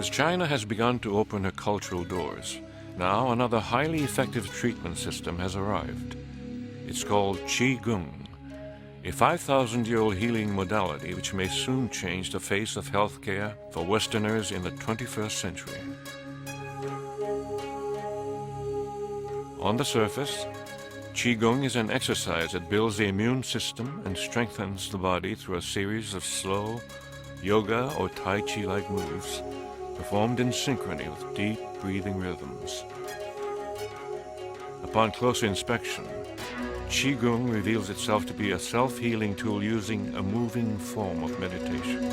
As China has begun to open her cultural doors, now another highly effective treatment system has arrived. It's called Qigong, a 5,000-year-old healing modality which may soon change the face of healthcare for Westerners in the 21st century. On the surface, Qigong is an exercise that builds the immune system and strengthens the body through a series of slow yoga or Tai Chi-like moves performed in synchrony with deep breathing rhythms. Upon closer inspection, Qigong reveals itself to be a self-healing tool using a moving form of meditation.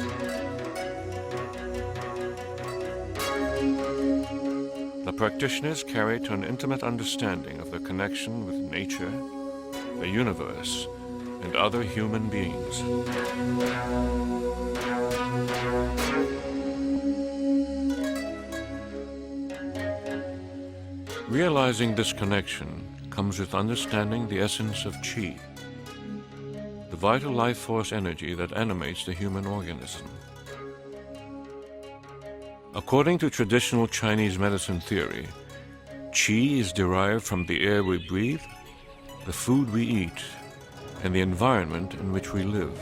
The practitioners carry to an intimate understanding of their connection with nature, the universe, and other human beings. Realizing this connection comes with understanding the essence of Qi, the vital life force energy that animates the human organism. According to traditional Chinese medicine theory, Qi is derived from the air we breathe, the food we eat, and the environment in which we live.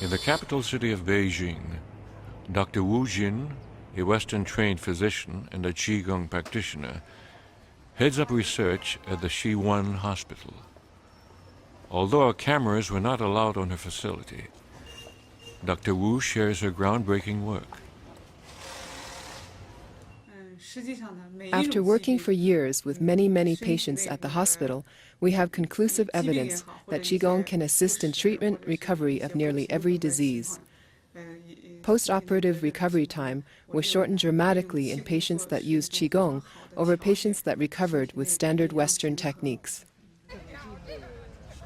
In the capital city of Beijing, Dr. Wu Jin, a Western-trained physician and a Qigong practitioner, heads up research at the Shiwan Hospital. Although our cameras were not allowed on her facility, Dr. Wu shares her groundbreaking work. After working for years with many patients at the hospital, we have conclusive evidence that Qigong can assist in treatment recovery of nearly every disease. Post-operative recovery time was shortened dramatically in patients that used Qigong over patients that recovered with standard Western techniques.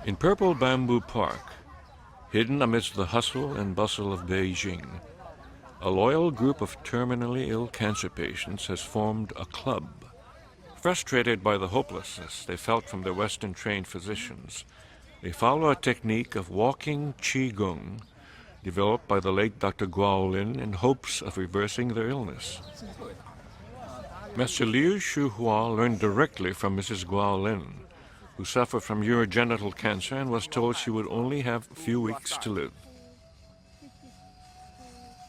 In Purple Bamboo Park, hidden amidst the hustle and bustle of Beijing, a loyal group of terminally ill cancer patients has formed a club. Frustrated by the hopelessness they felt from their Western-trained physicians, they follow a technique of walking Qigong developed by the late Dr. Guo Lin in hopes of reversing their illness. Master Liu Shuhua learned directly from Mrs. Guo Lin, who suffered from urogenital cancer and was told she would only have a few weeks to live.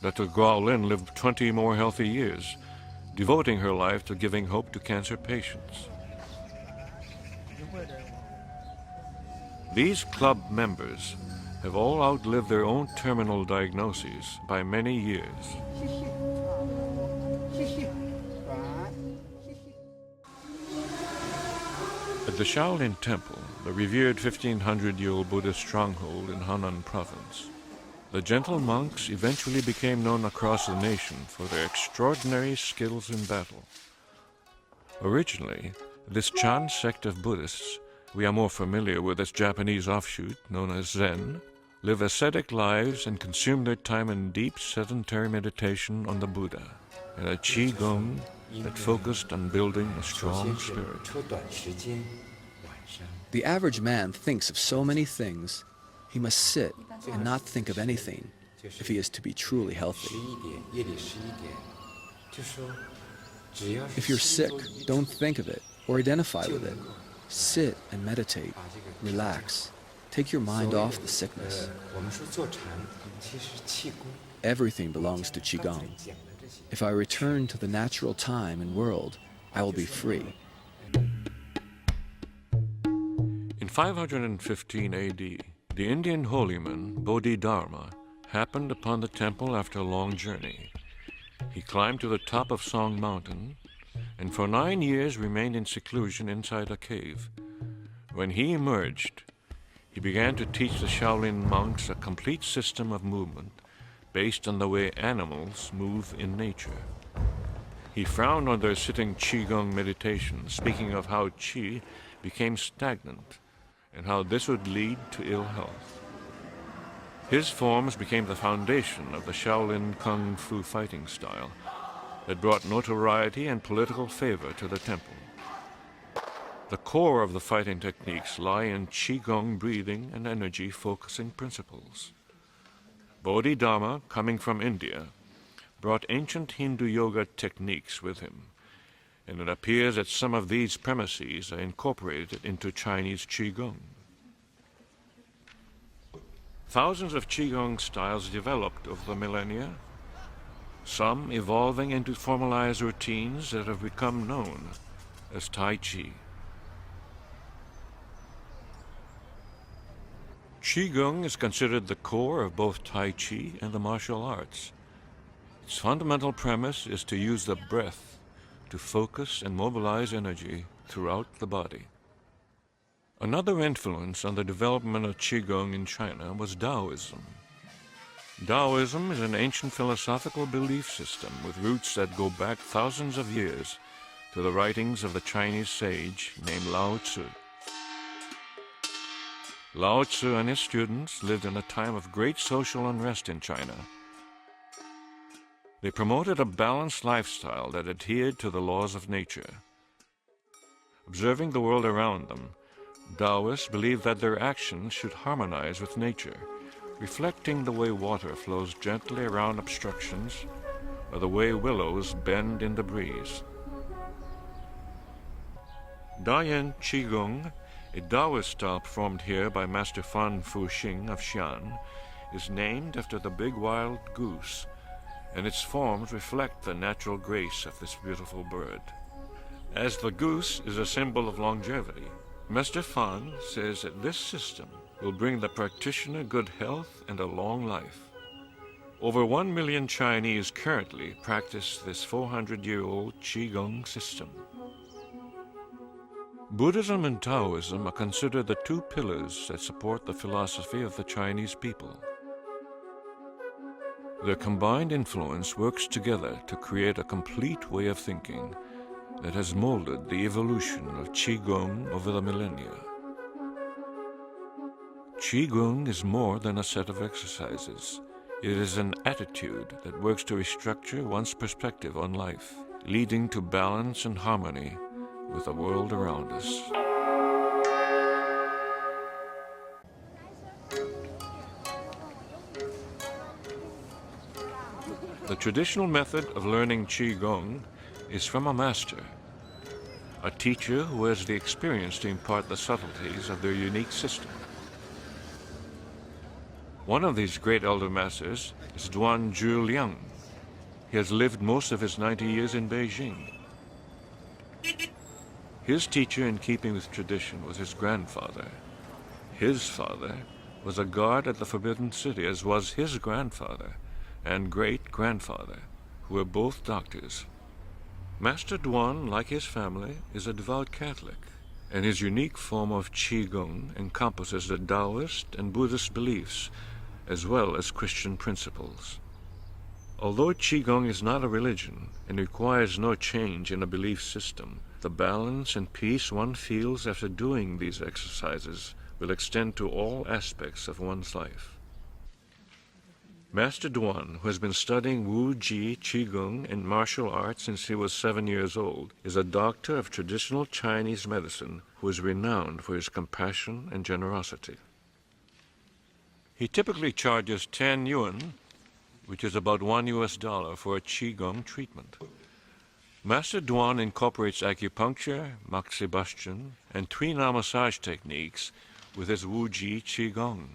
Dr. Guo Lin lived 20 more healthy years, devoting her life to giving hope to cancer patients. These club members have all outlived their own terminal diagnoses by many years. At the Shaolin Temple, the revered 1,500-year-old Buddhist stronghold in Henan Province, the gentle monks eventually became known across the nation for their extraordinary skills in battle. Originally, this Chan sect of Buddhists, we are more familiar with its Japanese offshoot known as Zen, live ascetic lives and consume their time in deep sedentary meditation on the Buddha and a Qigong that focused on building a strong spirit. The average man thinks of so many things. He must sit and not think of anything if he is to be truly healthy. If you're sick, don't think of it or identify with it. Sit and meditate, relax. Take your mind off the sickness. Everything belongs to Qigong. If I return to the natural time and world, I will be free. In 515 AD, the Indian holyman Bodhidharma happened upon the temple after a long journey. He climbed to the top of Song Mountain and for 9 years remained in seclusion inside a cave. When he emerged, he began to teach the Shaolin monks a complete system of movement based on the way animals move in nature. He frowned on their sitting Qigong meditation, speaking of how Qi became stagnant and how this would lead to ill health. His forms became the foundation of the Shaolin Kung Fu fighting style that brought notoriety and political favor to the temple. The core of the fighting techniques lie in Qigong breathing and energy focusing principles. Bodhidharma, coming from India, brought ancient Hindu yoga techniques with him, and it appears that some of these premises are incorporated into Chinese Qigong. Thousands of Qigong styles developed over the millennia, some evolving into formalized routines that have become known as Tai Chi. Qigong is considered the core of both Tai Chi and the martial arts. Its fundamental premise is to use the breath to focus and mobilize energy throughout the body. Another influence on the development of Qigong in China was Taoism. Taoism is an ancient philosophical belief system with roots that go back thousands of years to the writings of the Chinese sage named Lao Tzu. Lao Tzu and his students lived in a time of great social unrest in China. They promoted a balanced lifestyle that adhered to the laws of nature. Observing the world around them, Taoists believed that their actions should harmonize with nature, reflecting the way water flows gently around obstructions or the way willows bend in the breeze. Dayan Qigong, a Taoist style performed here by Master Fan Fuxing of Xi'an, is named after the big wild goose, and its forms reflect the natural grace of this beautiful bird. As the goose is a symbol of longevity, Master Fan says that this system will bring the practitioner good health and a long life. Over 1 million Chinese currently practice this 400-year-old Qigong system. Buddhism and Taoism are considered the two pillars that support the philosophy of the Chinese people. Their combined influence works together to create a complete way of thinking that has molded the evolution of Qigong over the millennia. Qigong is more than a set of exercises. It is an attitude that works to restructure one's perspective on life, leading to balance and harmony with the world around us. The traditional method of learning Qigong is from a master, a teacher who has the experience to impart the subtleties of their unique system. One of these great elder masters is Duan Zhuliang. He has lived most of his 90 years in Beijing. His teacher, in keeping with tradition, was his grandfather. His father was a guard at the Forbidden City, as was his grandfather and great-grandfather, who were both doctors. Master Duan, like his family, is a devout Catholic, and his unique form of Qigong encompasses the Taoist and Buddhist beliefs, as well as Christian principles. Although Qigong is not a religion and requires no change in a belief system, the balance and peace one feels after doing these exercises will extend to all aspects of one's life. Master Duan, who has been studying Wu Ji, Qigong, and martial arts since he was 7 years old, is a doctor of traditional Chinese medicine who is renowned for his compassion and generosity. He typically charges 10 yuan, which is about $1 for a Qigong treatment. Master Duan incorporates acupuncture, moxibustion, and Tui-Na massage techniques with his Wu Ji Qigong.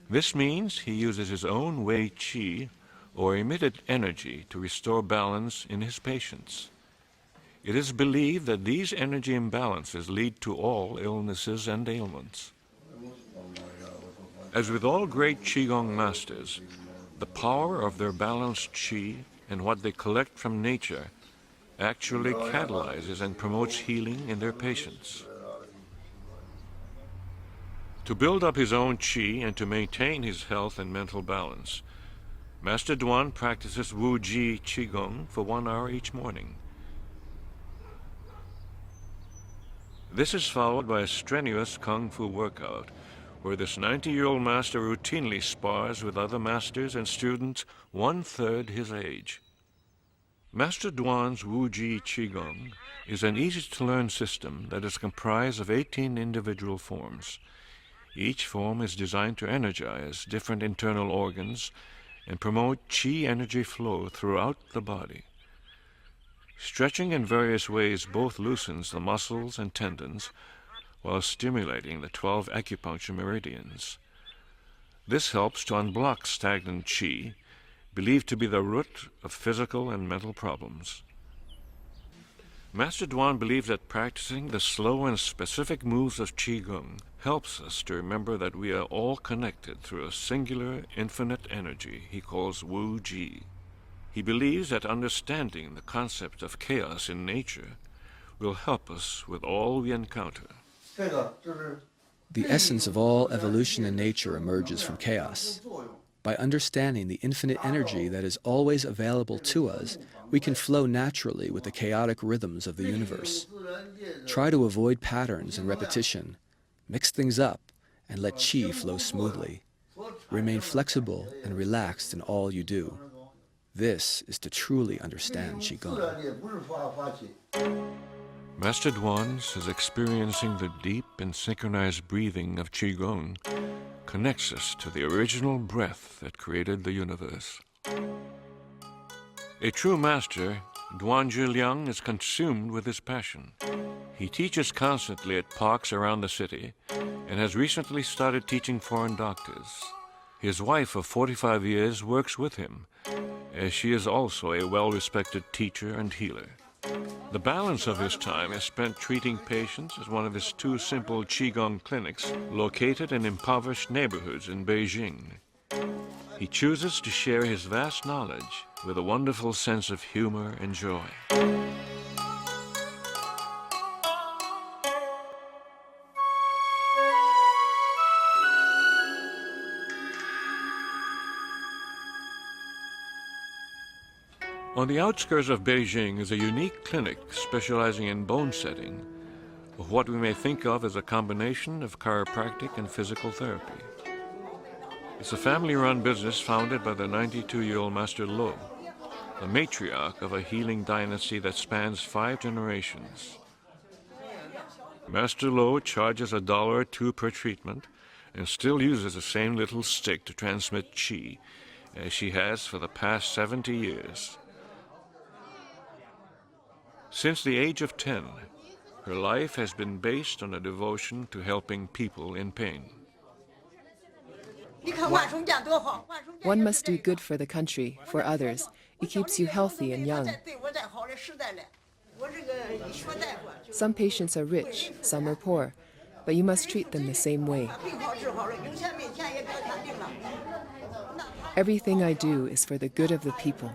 This means he uses his own Wei Qi, or emitted energy, to restore balance in his patients. It is believed that these energy imbalances lead to all illnesses and ailments. As with all great Qigong masters, the power of their balanced Qi and what they collect from nature actually catalyzes and promotes healing in their patients. To build up his own Qi and to maintain his health and mental balance, Master Duan practices Wu Ji Qigong for 1 hour each morning. This is followed by a strenuous Kung Fu workout, where this 90-year-old master routinely spars with other masters and students 1/3 his age. Master Duan's Wu Ji Qigong is an easy-to-learn system that is comprised of 18 individual forms. Each form is designed to energize different internal organs and promote qi energy flow throughout the body. Stretching in various ways both loosens the muscles and tendons while stimulating the 12 acupuncture meridians. This helps to unblock stagnant qi, believed to be the root of physical and mental problems. Master Duan believed that practicing the slow and specific moves of Qigong helps us to remember that we are all connected through a singular, infinite energy he calls Wu Ji. He believes that understanding the concept of chaos in nature will help us with all we encounter. The essence of all evolution in nature emerges from chaos. By understanding the infinite energy that is always available to us, we can flow naturally with the chaotic rhythms of the universe. Try to avoid patterns and repetition. Mix things up and let qi flow smoothly. Remain flexible and relaxed in all you do. This is to truly understand Qigong. Master Duan says experiencing the deep and synchronized breathing of Qigong connects us to the original breath that created the universe. A true master, Duan Zhiliang, is consumed with his passion. He teaches constantly at parks around the city and has recently started teaching foreign doctors. His wife of 45 years works with him, as she is also a well-respected teacher and healer. The balance of his time is spent treating patients at one of his 2 simple Qigong clinics located in impoverished neighborhoods in Beijing. He chooses to share his vast knowledge with a wonderful sense of humor and joy. On the outskirts of Beijing is a unique clinic specializing in bone setting, of what we may think of as a combination of chiropractic and physical therapy. It's a family-run business founded by the 92-year-old Master Lo, the matriarch of a healing dynasty that spans 5 generations. Master Lo charges $1 or $2 per treatment and still uses the same little stick to transmit qi as she has for the past 70 years. Since the age of 10, her life has been based on a devotion to helping people in pain. One must do good for the country, for others. It keeps you healthy and young. Some patients are rich, some are poor, but you must treat them the same way. Everything I do is for the good of the people.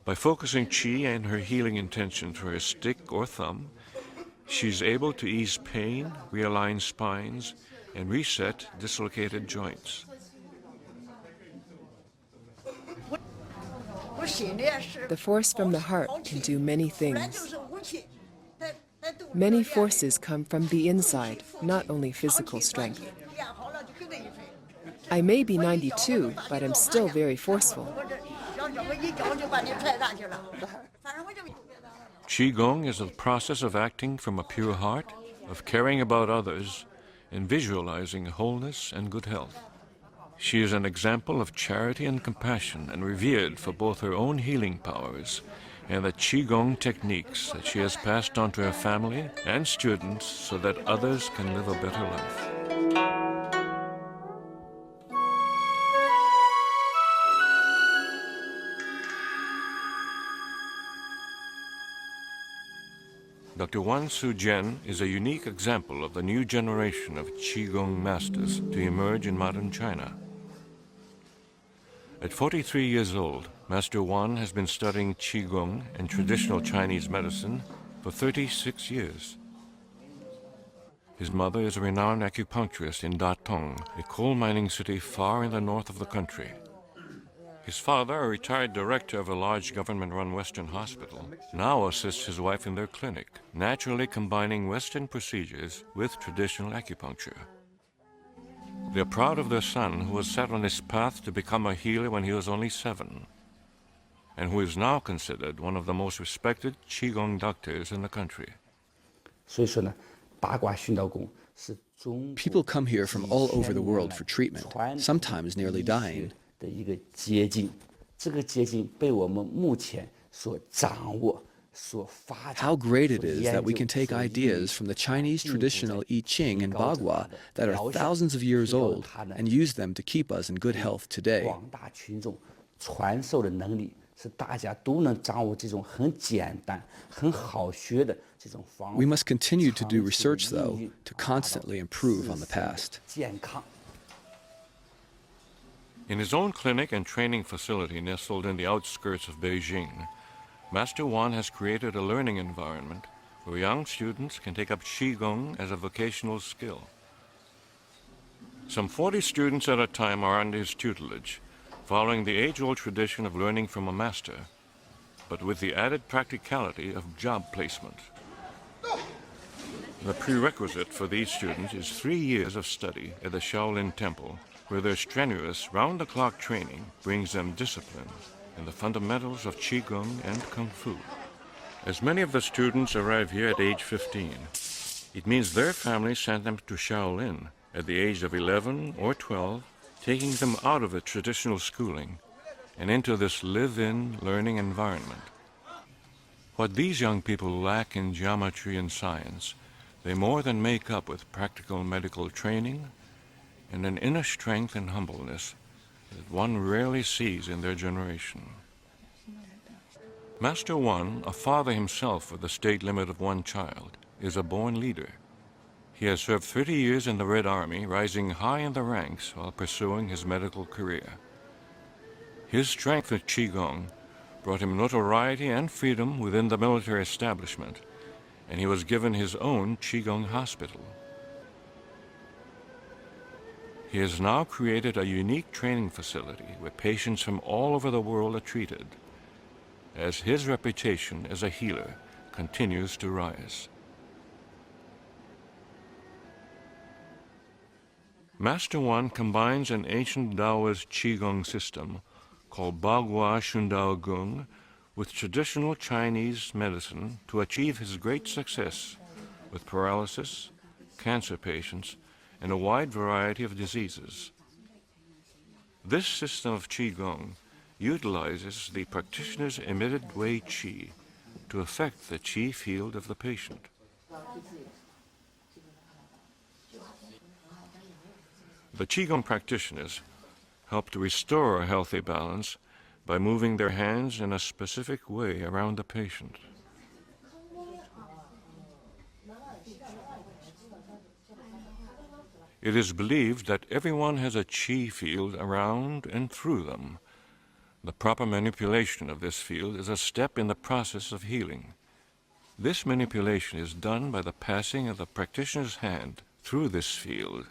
By focusing qi and her healing intention through her stick or thumb, she's able to ease pain, realign spines, and reset dislocated joints. The force from the heart can do many things. Many forces come from the inside, not only physical strength. I may be 92, but I'm still very forceful. Qigong is the process of acting from a pure heart, of caring about others, and visualizing wholeness and good health. She is an example of charity and compassion and revered for both her own healing powers and the Qigong techniques that she has passed on to her family and students so that others can live a better life. Dr. Wan Su Jian is a unique example of the new generation of Qigong masters to emerge in modern China. At 43 years old, Master Wan has been studying Qigong and traditional Chinese medicine for 36 years. His mother is a renowned acupuncturist in Datong, a coal mining city far in the north of the country. His father, a retired director of a large government-run Western hospital, now assists his wife in their clinic, naturally combining Western procedures with traditional acupuncture. They're proud of their son, who was set on his path to become a healer when he was only 7, and who is now considered one of the most respected Qigong doctors in the country. 所以说呢，八卦训导功是中 People come here from all over the world for treatment, 传统 sometimes nearly 医 dying. 学的一个捷径，这个捷径被我们目前所掌握、所发展、 How great it 所 is 研 that we 究 can take 所应 ideas 用 from the Chinese 并不在 traditional I Ching and 提高着 Bagua 它 that 的 are 疗效， thousands of years 提高 old 它的 and use them to keep us in good health today. 广大群众传授的能力，是大家都能掌握这种很简单、很好学的这种方法。 We must continue to do 长期 research, 地 though, 应用 to 达到 constantly improve on the 自身的 past. 健康。 In his own clinic and training facility nestled in the outskirts of Beijing, Master Wan has created a learning environment where young students can take up Qigong as a vocational skill. Some 40 students at a time are under his tutelage, following the age-old tradition of learning from a master, but with the added practicality of job placement. The prerequisite for these students is 3 years of study at the Shaolin Temple, where their strenuous, round-the-clock training brings them discipline and the fundamentals of Qigong and Kung Fu. As many of the students arrive here at age 15, it means their families sent them to Shaolin at the age of 11 or 12, taking them out of the traditional schooling and into this live-in learning environment. What these young people lack in geometry and science, they more than make up with practical medical training and an inner strength and humbleness that one rarely sees in their generation. Master Wan, a father himself with a state limit of 1 child, is a born leader. He has served 30 years in the Red Army, rising high in the ranks while pursuing his medical career. His strength with Qigong brought him notoriety and freedom within the military establishment, and he was given his own Qigong hospital. He has now created a unique training facility where patients from all over the world are treated, as his reputation as a healer continues to rise. Master Wan combines an ancient Taoist Qigong system called Bagua Shundao Gung with traditional Chinese medicine to achieve his great success with paralysis, cancer patients, and a wide variety of diseases. This system of Qigong utilizes the practitioner's emitted Wei Qi to affect the Qi field of the patient. The Qigong practitioners help to restore a healthy balance by moving their hands in a specific way around the patient. It is believed that everyone has a Qi field around and through them. The proper manipulation of this field is a step in the process of healing. This manipulation is done by the passing of the practitioner's hand through this field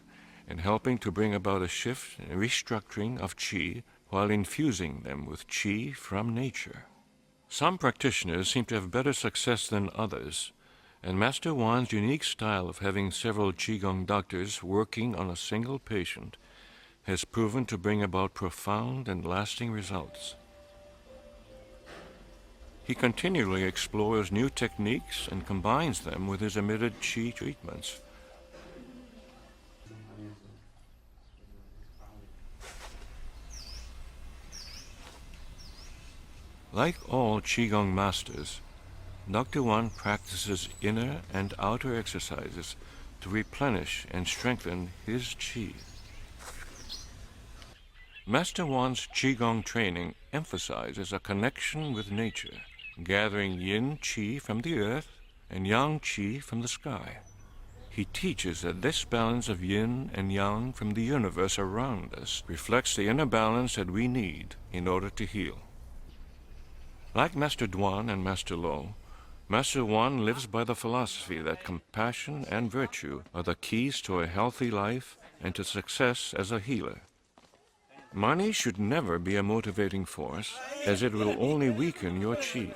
and helping to bring about a shift and restructuring of Qi while infusing them with Qi from nature. Some practitioners seem to have better success than others, and Master Wan's unique style of having several Qigong doctors working on a single patient has proven to bring about profound and lasting results. He continually explores new techniques and combines them with his emitted Qi treatments. Like all Qigong masters, Dr. Wan practices inner and outer exercises to replenish and strengthen his Qi. Master Wan's Qigong training emphasizes a connection with nature, gathering yin Qi from the earth and yang Qi from the sky. He teaches that this balance of yin and yang from the universe around us reflects the inner balance that we need in order to heal. Like Master Duan and Master Lo, Master Wan lives by the philosophy that compassion and virtue are the keys to a healthy life and to success as a healer. Money should never be a motivating force, as it will only weaken your Qi.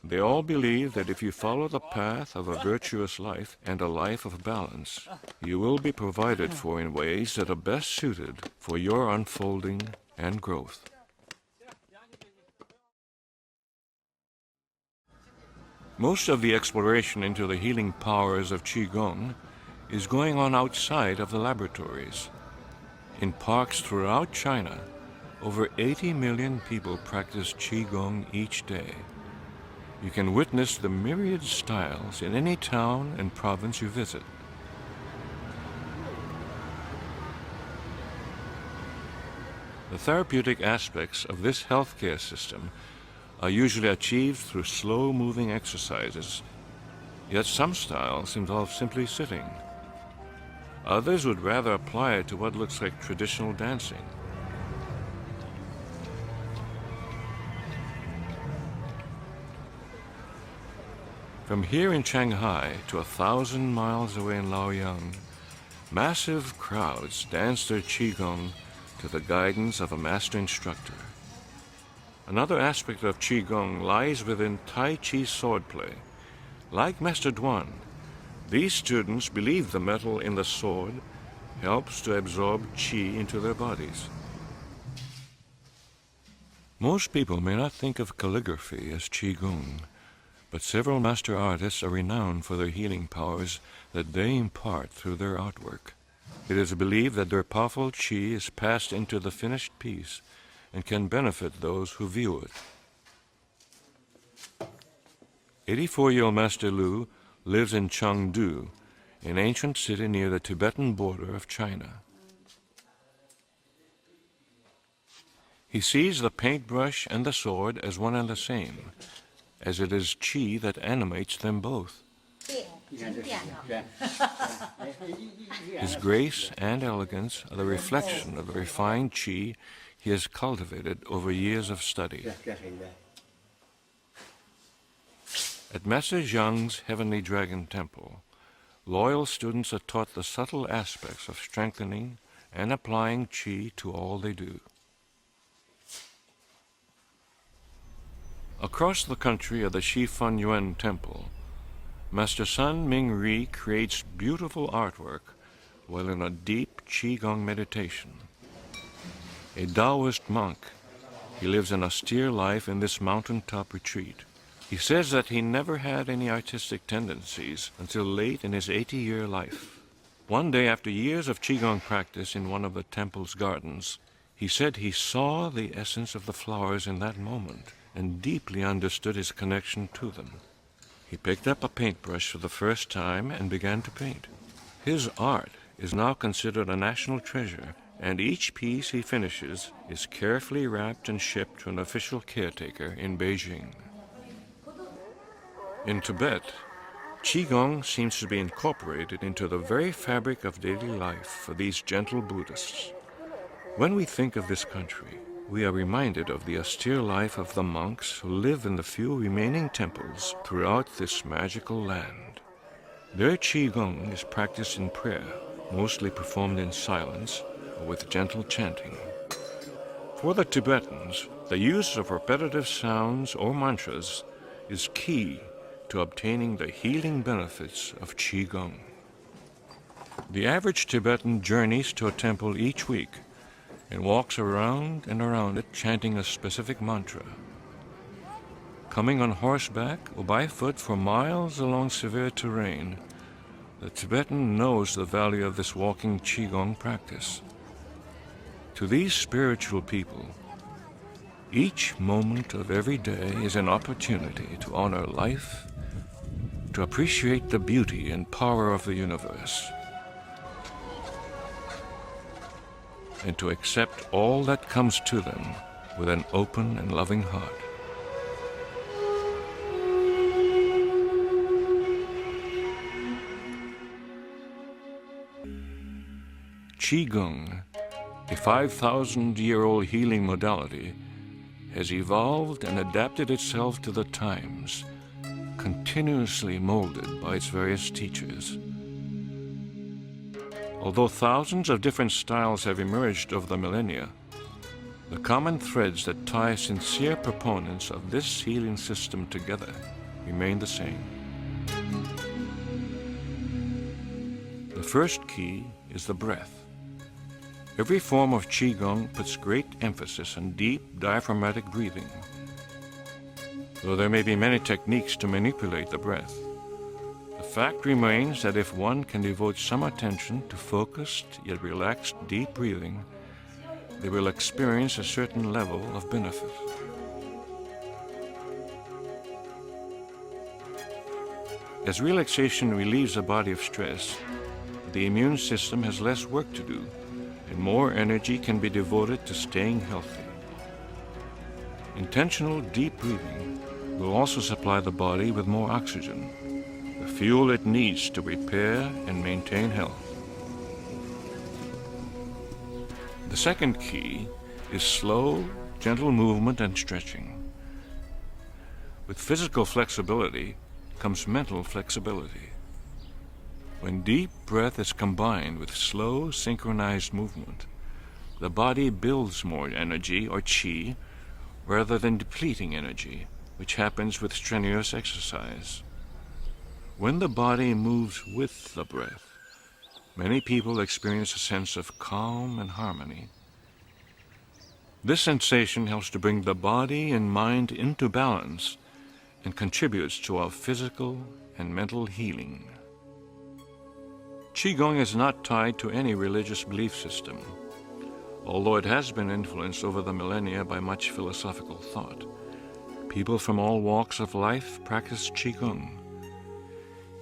They all believe that if you follow the path of a virtuous life and a life of balance, you will be provided for in ways that are best suited for your unfolding and growth. Most of the exploration into the healing powers of Qigong is going on outside of the laboratories. In parks throughout China, over 80 million people practice Qigong each day. You can witness the myriad styles in any town and province you visit. The therapeutic aspects of this healthcare system are usually achieved through slow-moving exercises, yet some styles involve simply sitting. Others would rather apply it to what looks like traditional dancing. From here in Shanghai to 1,000 miles away in Laoyang, massive crowds dance their Qigong to the guidance of a master instructor. Another aspect of Qigong lies within Tai Chi swordplay. Like Master Duan, these students believe the metal in the sword helps to absorb Qi into their bodies. Most people may not think of calligraphy as Qigong, but several master artists are renowned for their healing powers that they impart through their artwork. It is believed that their powerful Qi is passed into the finished piece and can benefit those who view it. 84-year-old Master Lu lives in Chengdu, an ancient city near the Tibetan border of China. He sees the paintbrush and the sword as one and the same, as it is Qi that animates them both. His grace and elegance are the reflection of the refined Qi he has cultivated over years of study. At Master Zhang's Heavenly Dragon Temple, loyal students are taught the subtle aspects of strengthening and applying Qi to all they do. Across the country of the Shifan Yuan Temple, Master Sun Ming Ri creates beautiful artwork while in a deep Qigong meditation. A Taoist monk, he lives an austere life in this mountaintop retreat. He says that he never had any artistic tendencies until late in his 80-year life. One day, after years of Qigong practice in one of the temple's gardens, he said he saw the essence of the flowers in that moment and deeply understood his connection to them. He picked up a paintbrush for the first time and began to paint. His art is now considered a national treasure, and each piece he finishes is carefully wrapped and shipped to an official caretaker in Beijing. In Tibet, Qigong seems to be incorporated into the very fabric of daily life for these gentle Buddhists. When we think of this country, we are reminded of the austere life of the monks who live in the few remaining temples throughout this magical land. Their Qigong is practiced in prayer, mostly performed in silence or with gentle chanting. For the Tibetans, the use of repetitive sounds or mantras is key to obtaining the healing benefits of Qigong. The average Tibetan journeys to a temple each week and walks around and around it chanting a specific mantra. Coming on horseback or by foot for miles along severe terrain, the Tibetan knows the value of this walking Qigong practice. To these spiritual people, each moment of every day is an opportunity to honor life, to appreciate the beauty and power of the universe, and to accept all that comes to them with an open and loving heart. Qigong, a 5,000-year-old healing modality, has evolved and adapted itself to the times, continuously molded by its various teachers. Although thousands of different styles have emerged over the millennia, the common threads that tie sincere proponents of this healing system together remain the same. The first key is the breath. Every form of Qigong puts great emphasis on deep diaphragmatic breathing. though there may be many techniques to manipulate the breath. The fact remains that if one can devote some attention to focused yet relaxed deep breathing, they will experience a certain level of benefit. As relaxation relieves the body of stress, the immune system has less work to do, and more energy can be devoted to staying healthy. Intentional deep breathing will also supply the body with more oxygen, the fuel it needs to repair and maintain health. The second key is slow, gentle movement and stretching. With physical flexibility comes mental flexibility. When deep breath is combined with slow, synchronized movement, the body builds more energy, or qi, rather than depleting energy, which happens with strenuous exercise. When the body moves with the breath, many people experience a sense of calm and harmony. This sensation helps to bring the body and mind into balance and contributes to our physical and mental healing. Qigong is not tied to any religious belief system, although it has been influenced over the millennia by much philosophical thought. People from all walks of life practice Qigong.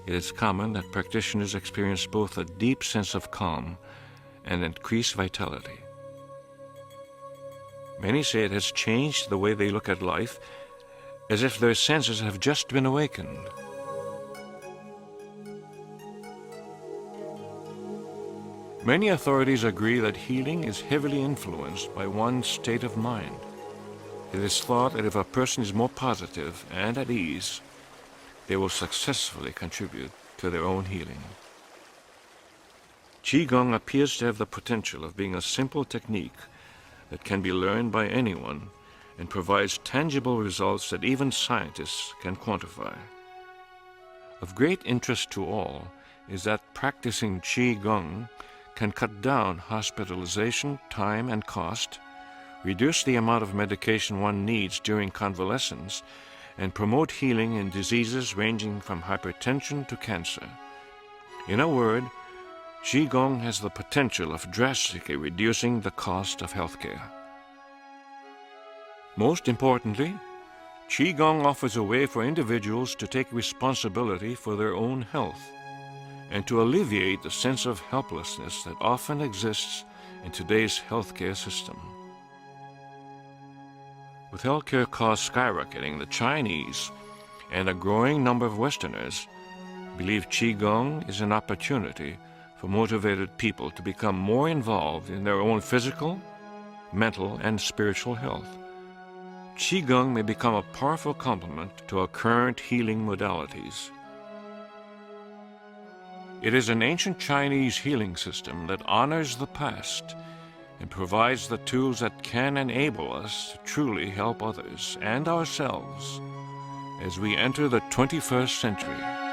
It is common that practitioners experience both a deep sense of calm and increased vitality. Many say it has changed the way they look at life, as if their senses have just been awakened. Many authorities agree that healing is heavily influenced by one's state of mind. It is thought that if a person is more positive and at ease, they will successfully contribute to their own healing. Qigong appears to have the potential of being a simple technique that can be learned by anyone and provides tangible results that even scientists can quantify. Of great interest to all is that practicing Qigong can cut down hospitalization, time, and cost, reduce the amount of medication one needs during convalescence, and promote healing in diseases ranging from hypertension to cancer. In a word, Qigong has the potential of drastically reducing the cost of healthcare. Most importantly, Qigong offers a way for individuals to take responsibility for their own health and to alleviate the sense of helplessness that often exists in today's healthcare system. With healthcare costs skyrocketing, the Chinese and a growing number of Westerners believe Qigong is an opportunity for motivated people to become more involved in their own physical, mental, and spiritual health. Qigong may become a powerful complement to our current healing modalities. It is an ancient Chinese healing system that honors the past and provides the tools that can enable us to truly help others and ourselves as we enter the 21st century.